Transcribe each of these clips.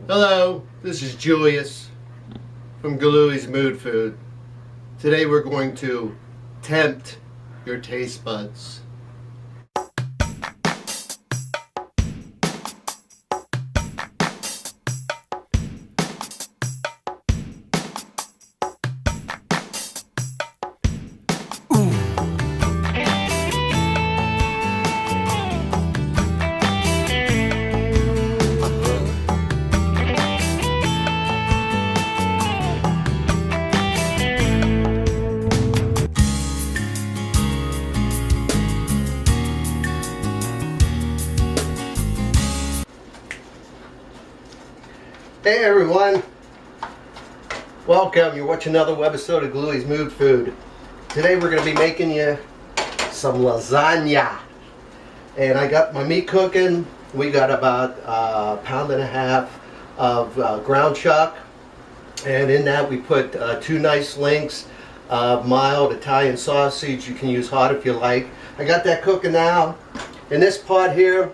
Hello, this is Julius from Galui's Mood Food. Today we're going to tempt your taste buds. Hey everyone, welcome. You're watching another webisode of Galui's Mood Food. Today we're going to be making you some lasagna. And I got my meat cooking. We got about a pound and a half of ground chuck. And in that we put 2 nice links of mild Italian sausage. You can use hot if you like. I got that cooking now. In this pot here,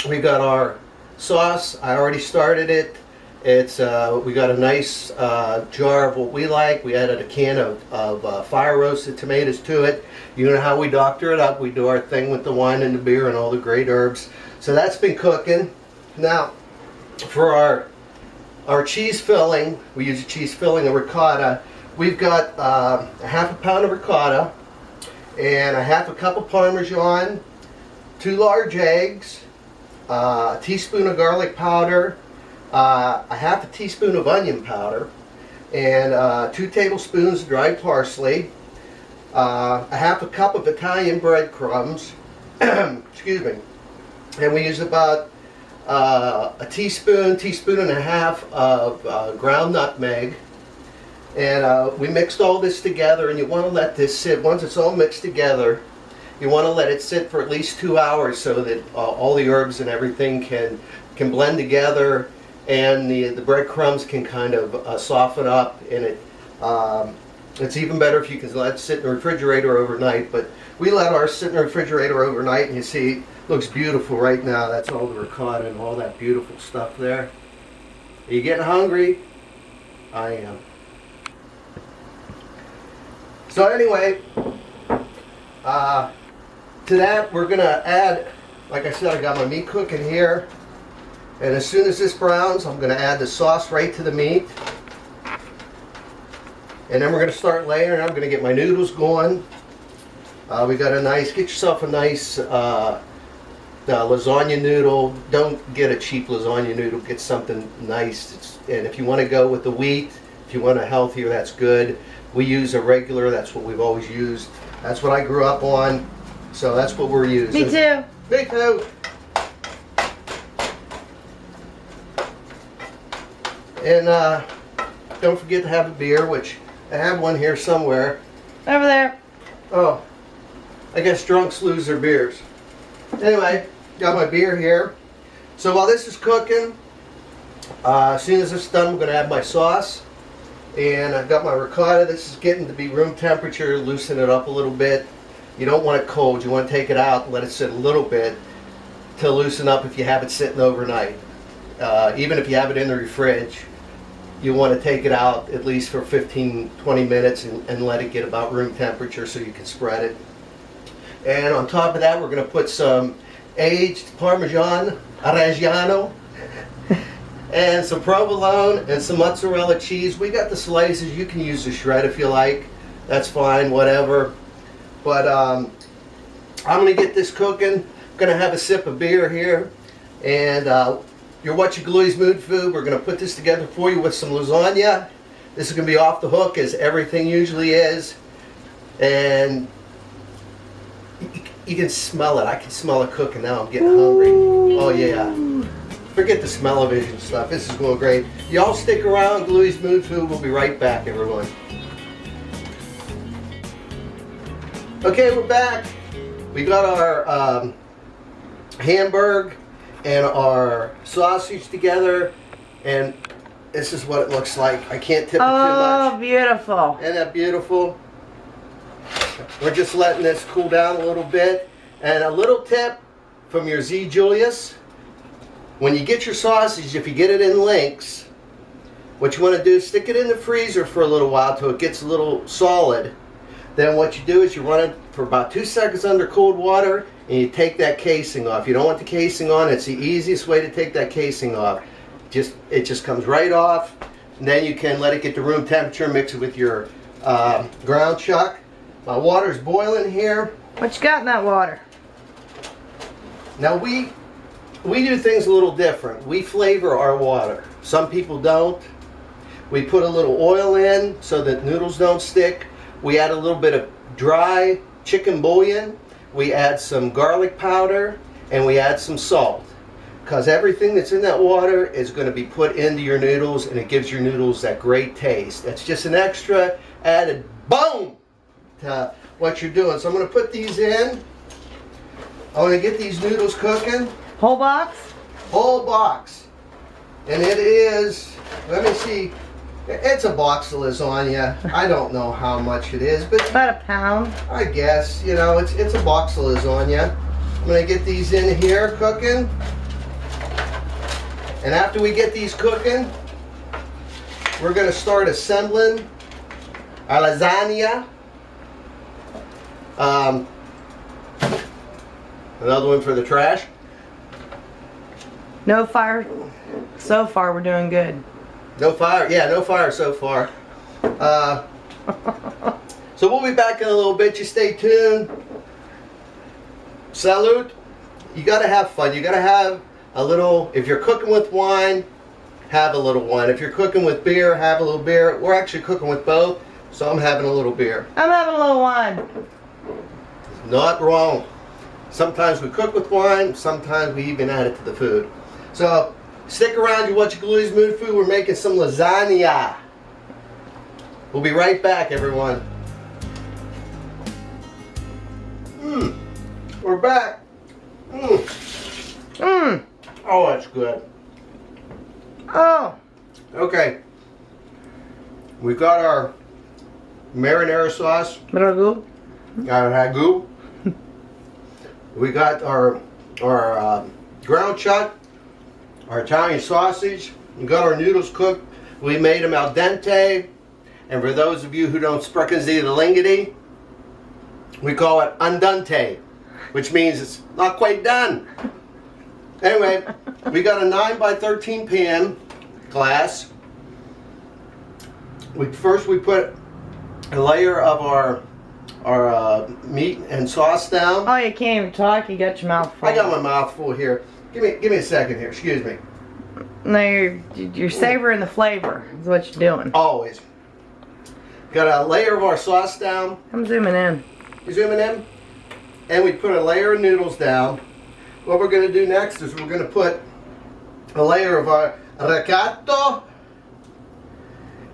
we got our sauce. I already started it. It's we got a nice jar of what we like. We added a can of fire roasted tomatoes to it. You know how we doctor it up. We do our thing with the wine and the beer and all the great herbs. So that's been cooking. Now, for our cheese filling, we use a cheese filling of ricotta. We've got a half a pound of ricotta and a half a cup of Parmesan, 2 large eggs, a teaspoon of garlic powder, a half a teaspoon of onion powder, and 2 tablespoons of dried parsley, a half a cup of Italian breadcrumbs, excuse me, and we use about a teaspoon and a half of ground nutmeg, and we mixed all this together. And you want to let this sit. Once it's all mixed together, you want to let it sit for at least 2 hours so that all the herbs and everything can blend together. And the breadcrumbs can kind of soften up, and it's even better if you can let it sit in the refrigerator overnight. But we let ours sit in the refrigerator overnight, and you see it looks beautiful right now. That's all the ricotta and all that beautiful stuff there. Are you getting hungry? I am. So anyway, to that we're going to add, like I said, I got my meat cooking here. And as soon as this browns, I'm going to add the sauce right to the meat. And then we're going to start layering. I'm going to get my noodles going. We got a nice, get yourself a nice lasagna noodle. Don't get a cheap lasagna noodle. Get something nice. And if you want to go with the wheat, if you want a healthier, that's good. We use a regular. That's what we've always used. That's what I grew up on. So that's what we're using. Me too. Me too. And don't forget to have a beer, which I have one here somewhere. Over there. Oh, I guess drunks lose their beers. Anyway, got my beer here. So while this is cooking, as soon as it's done, I'm going to add my sauce. And I've got my ricotta. This is getting to be room temperature. Loosen it up a little bit. You don't want it cold. You want to take it out and let it sit a little bit to loosen up if you have it sitting overnight. Even if you have it in the fridge, you want to take it out at least for 15-20 minutes and let it get about room temperature so you can spread it. And on top of that, we're going to put some aged Parmesan Reggiano and some provolone and some mozzarella cheese. We got the slices. You can use the shred if you like. That's fine, whatever. But I'm going to get this cooking. I'm going to have a sip of beer here. And you're watching Galui's Mood Food. We're going to put this together for you with some lasagna. This is going to be off the hook as everything usually is. And you can smell it. I can smell it cooking now. I'm getting hungry. Oh yeah. Forget the smell-o-vision stuff. This is going great. Y'all stick around. Galui's Mood Food. We'll be right back, everyone. Okay, we're back. We got our hamburger and our sausage together, and this is what it looks like. I can't tip it too much. Oh, beautiful. Isn't that beautiful? We're just letting this cool down a little bit. And a little tip from your Z Julius. when you get your sausage, if you get it in links, what you want to do is stick it in the freezer for a little while till it gets a little solid. Then what you do is you run it for about 2 seconds under cold water and you take that casing off. You don't want the casing on. It's the easiest way to take that casing off. It just comes right off. And then you can let it get to room temperature, mix it with your ground chuck. My water's boiling here. What you got in that water? Now we do things a little different. We flavor our water. Some people don't. We put a little oil in so that noodles don't stick. We add a little bit of dry chicken bouillon. We add some garlic powder and we add some salt. Because everything that's in that water is going to be put into your noodles and it gives your noodles that great taste. That's just an extra added boom to what you're doing. So I'm going to put these in. I want to get these noodles cooking. Whole box? Whole box. And it is, let me see, it's a box of lasagna. I don't know how much it is, but About a pound. I guess, you know, it's a box of lasagna. I'm going to get these in here cooking. And after we get these cooking, we're going to start assembling our lasagna. Another one for the trash. No fire. So far, we're doing good. No fire. Yeah, no fire so far. So we'll be back in a little bit. You stay tuned. Salute. You got to have fun. You got to have a little, if you're cooking with wine, have a little wine. If you're cooking with beer, have a little beer. We're actually cooking with both, so I'm having a little beer. I'm having a little wine. Not wrong. Sometimes we cook with wine, sometimes we even add it to the food. So, stick around, you watch Galui's Mood Food. We're making some lasagna. We'll be right back, everyone. We're back. Oh, that's good. Oh. Okay. We've got our marinara sauce. Ragu. Our ragu. We got our ground chuck, our Italian sausage. We got our noodles cooked. We made them al dente. And for those of you who don't sprechen the lingity, we call it andante, which means it's not quite done. Anyway, we got a 9 by 13 pan glass. First we put a layer of our meat and sauce down. Oh, you can't even talk. You got your mouth full. I got my mouth full here. Give me a second here. Excuse me. No, you're savoring the flavor. Is what you're doing. Always. Got a layer of our sauce down. I'm zooming in. You zooming in? And we put a layer of noodles down. What we're going to do next is we're going to put a layer of our ricotta.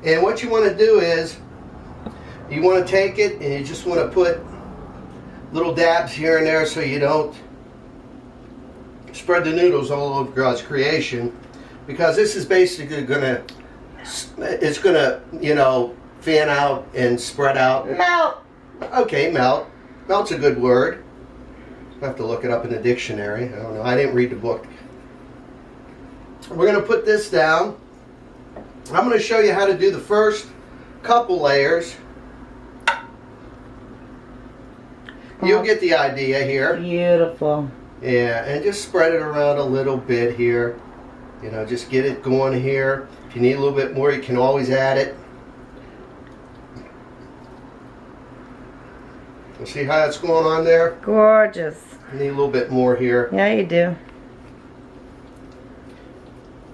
And what you want to do is you want to take it and you just want to put little dabs here and there so you don't spread the noodles all over God's creation, because this is basically gonna, it's gonna, you know, fan out and spread out. Melt. Okay, melt. Melt's a good word. I have to look it up in the dictionary. I don't know. I didn't read the book. We're gonna put this down. I'm gonna show you how to do the first couple layers. You'll get the idea here. Beautiful. Yeah, and just spread it around a little bit here. You know, just get it going here. If you need a little bit more, you can always add it. You see how that's going on there? Gorgeous. You need a little bit more here. Yeah, you do.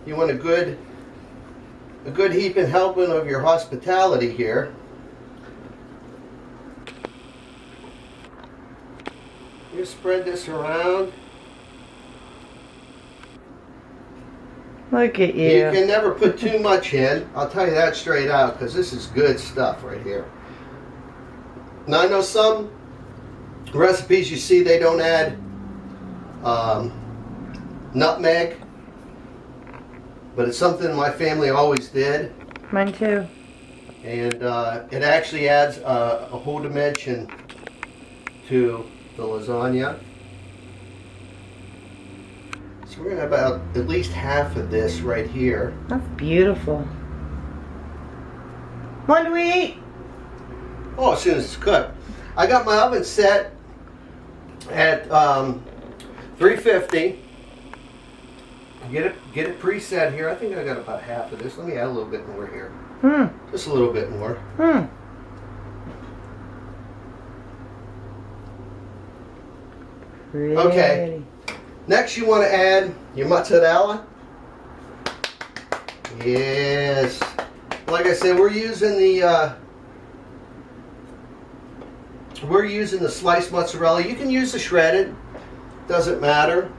You want a good heaping helping of your hospitality here. You spread this around. Look at you. You can never put too much in. I'll tell you that straight out, because this is good stuff right here. Now I know some recipes you see they don't add nutmeg, but it's something my family always did. Mine too. And it actually adds a whole dimension to the lasagna. So we're going to have about at least half of this right here. That's beautiful. When do we eat? Oh, as soon as it's cooked. I got my oven set at 350. Get it preset here. I think I got about half of this. Let me add a little bit more here. Just a little bit more. Pretty. Okay. Next, you want to add your mozzarella. Yes. Like I said, we're using the sliced mozzarella. You can use the shredded. Doesn't matter.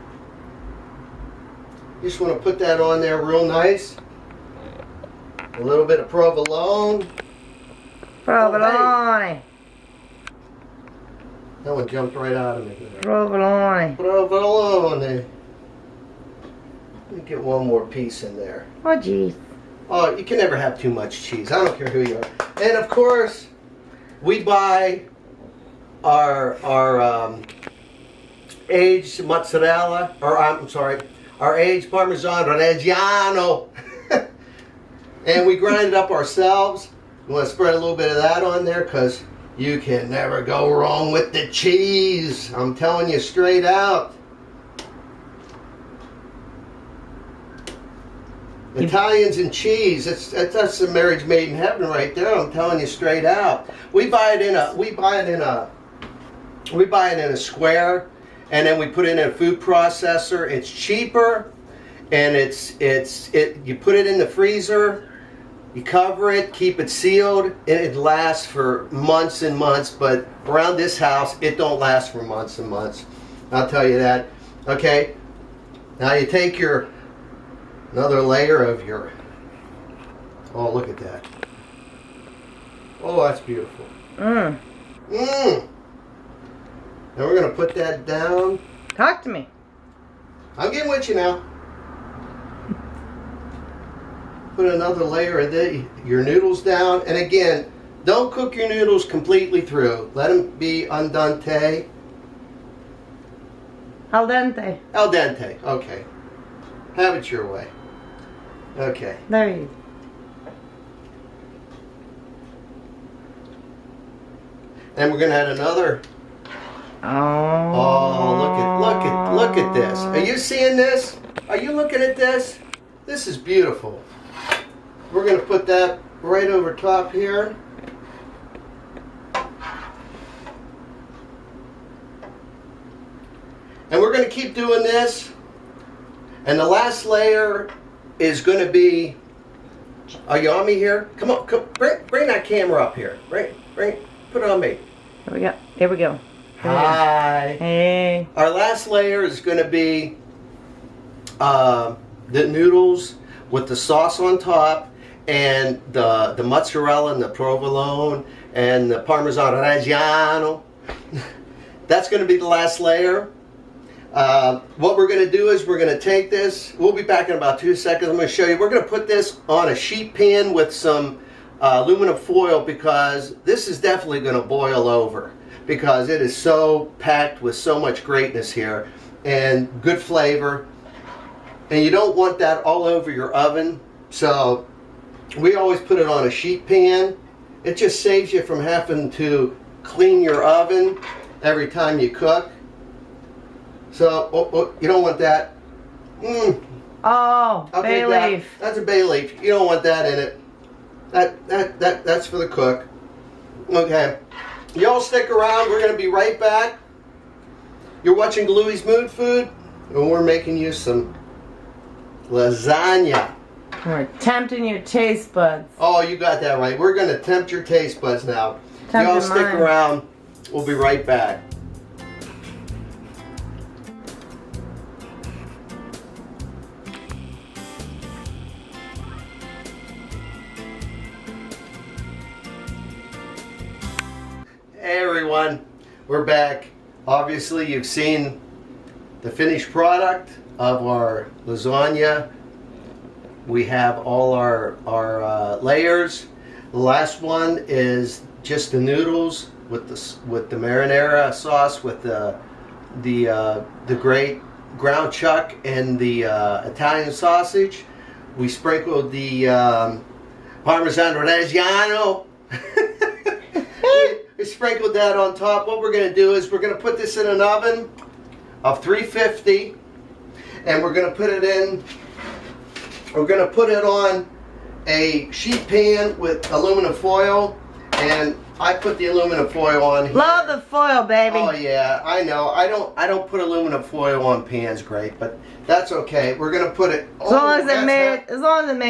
You just want to put that on there real nice. A little bit of provolone. Provolone. Oh, hey. That one jumped right out of me. Provolone. Provolone. Let me get one more piece in there. Oh, geez. Oh, you can never have too much cheese. I don't care who you are. And of course, we buy our aged mozzarella, or I'm sorry, our aged Parmesan Reggiano, and we grind it up ourselves. We want to spread a little bit of that on there because you can never go wrong with the cheese. I'm telling you straight out. Italians and cheese, that's a marriage made in heaven right there. I'm telling you straight out. We buy it in a square, and then we put it in a food processor. It's cheaper, and you put it in the freezer, you cover it, keep it sealed, and it lasts for months and months. But around this house, it don't last for months and months. I'll tell you that. Okay. Now you take another layer of your, oh, look at that. Oh, that's beautiful. Now we're going to put that down. Talk to me. I'm getting with you now. Put another layer of your noodles down. And again, don't cook your noodles completely through. Let them be al dente. Al dente. Al dente, okay. Have it your way. Okay. There you go. And we're going to add another. Oh, look at this. Are you seeing this? Are you looking at this? This is beautiful. We're going to put that right over top here. And we're going to keep doing this. And the last layer is going to be, are you on me here? Come on, bring that camera up here. Put it on me. There we go. There we go. Hi. Hey. Our last layer is going to be the noodles with the sauce on top, and the mozzarella and the provolone and the Parmesan Reggiano. That's going to be the last layer. What we're going to do is we're going to take this. We'll be back in about 2 seconds. I'm going to show you. We're going to put this on a sheet pan with some aluminum foil, because this is definitely going to boil over, because it is so packed with so much greatness here and good flavor. And you don't want that all over your oven. So we always put it on a sheet pan. It just saves you from having to clean your oven every time you cook. So you don't want that. Oh, bay leaf. That's a bay leaf. You don't want that in it. That's for the cook. Okay. Y'all stick around. We're going to be right back. You're watching Galui's Mood Food, and we're making you some lasagna. We're tempting your taste buds. Oh, you got that right. We're going to tempt your taste buds now. Y'all stick around. We'll be right back. Hey everyone, we're back. Obviously you've seen the finished product of our lasagna. We have all our layers. The last one is just the noodles with the marinara sauce with the great ground chuck and the Italian sausage. We sprinkled the Parmesan Reggiano. we sprinkled that on top. What we're going to do is we're going to put this in an oven of 350, and we're going to put it in. We're going to put it on a sheet pan with aluminum foil, and I put the aluminum foil on here. Love the foil, baby. Oh yeah, I know. I don't put aluminum foil on pans, great, but that's okay. We're gonna put it. As long as it made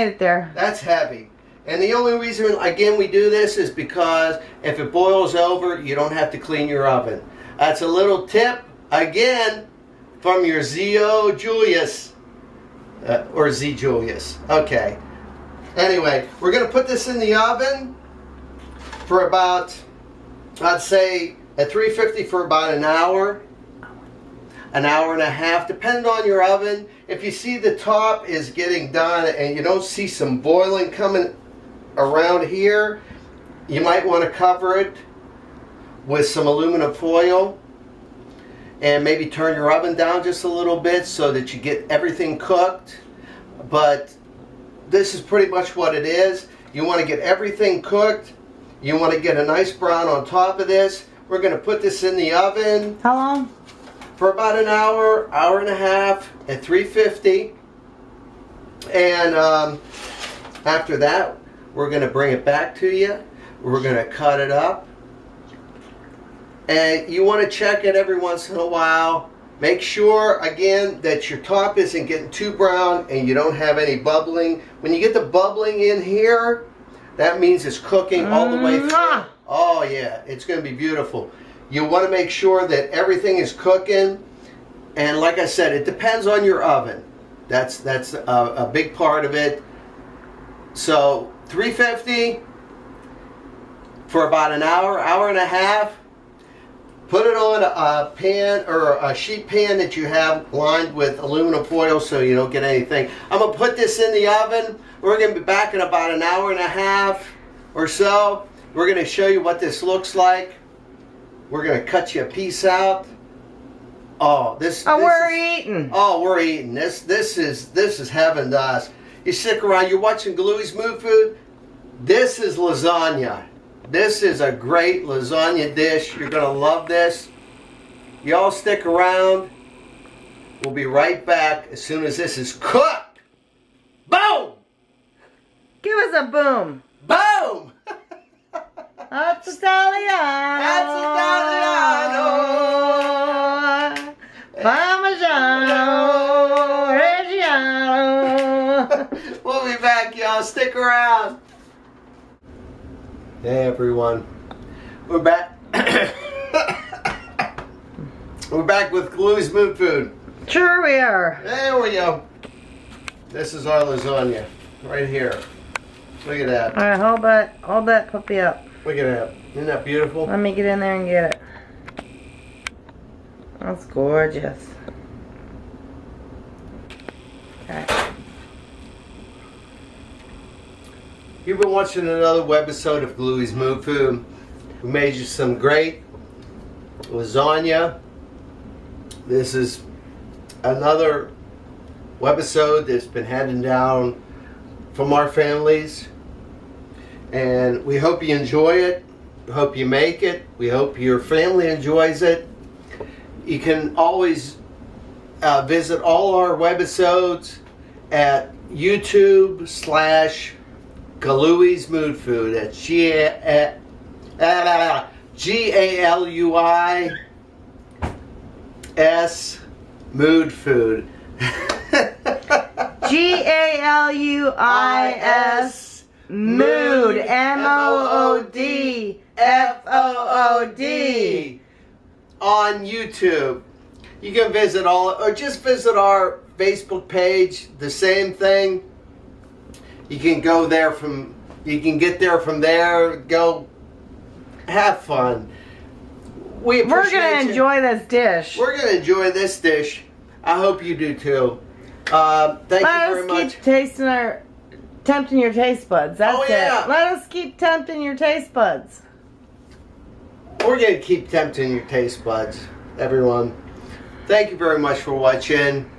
it there. That's heavy. And the only reason, again, we do this is because if it boils over, you don't have to clean your oven. That's a little tip, again, from your Zio Julius or Z Julius. Okay. Anyway, we're gonna put this in the oven for about, I'd say at 350 for about an hour and a half, depending on your oven. If you see the top is getting done and you don't see some boiling coming around here, you might want to cover it with some aluminum foil and maybe turn your oven down just a little bit so that you get everything cooked. But this is pretty much what it is. You want to get everything cooked. You want to get a nice brown on top of this. We're going to put this in the oven. How long? For about an hour, hour and a half at 350. And after that, we're going to bring it back to you. We're going to cut it up. And you want to check it every once in a while. Make sure, again, that your top isn't getting too brown and you don't have any bubbling. When you get the bubbling in here, that means it's cooking all the way through. Oh yeah, it's going to be beautiful. You want to make sure that everything is cooking. And like I said, it depends on your oven. That's a big part of it. So 350 for about an hour, hour and a half. Put it on a pan or a sheet pan that you have lined with aluminum foil so you don't get anything. I'm going to put this in the oven. We're going to be back in about an hour and a half or so. We're going to show you what this looks like. We're going to cut you a piece out. Oh, we're eating. Oh, we're eating. This is heaven to us. You stick around. You're watching Galui's Mood Food. This is lasagna. This is a great lasagna dish. You're going to love this. Y'all stick around. We'll be right back as soon as this is cooked. Boom! Give us a boom. Boom! That's Italiano. That's Italiano. Parmesan Reggiano. We'll be back, y'all. Stick around. Hey, everyone. We're back. We're back with Galui's Mood Food. Sure we are. There we go. This is our lasagna right here. Look at that. All right, hold that puppy up. Look at that. Isn't that beautiful? Let me get in there and get it. That's gorgeous. Okay. You've been watching another webisode of Galui's Mood Food. We made you some great lasagna. This is another webisode that's been handed down from our families. And we hope you enjoy it. We hope you make it. We hope your family enjoys it. You can always visit all our webisodes at YouTube/Galui's Mood Food. That's GALUIS Mood Food. GALUIS Mood. MOOD on YouTube. You can visit or just visit our Facebook page. The same thing. You can go there you can get there from there. Go have fun. We're going to enjoy this dish. We're going to enjoy this dish. I hope you do too. Thank you very much. Keep tempting your taste buds. That's it. Let us keep tempting your taste buds. We're going to keep tempting your taste buds, everyone. thank you very much for watching.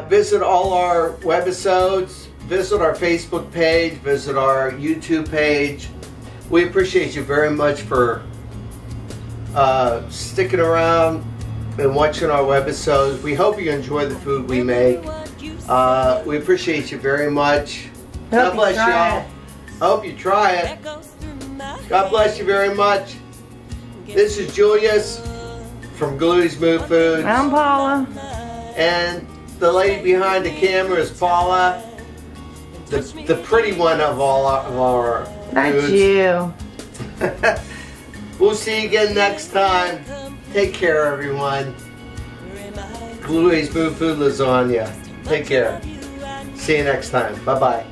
Visit all our webisodes, visit our Facebook page, visit our YouTube page. We appreciate you very much for sticking around and watching our webisodes. We hope you enjoy the food we make. We appreciate you very much. God bless y'all. I hope you try it. God bless you very much. This is Julius from Galui's Move Foods. I'm Paula. And the lady behind the camera is Paula, the pretty one of all our That's foods. you. We'll see you again next time. Take care, everyone. Galui's Move Food Lasagna. Take care. See you next time. Bye-bye.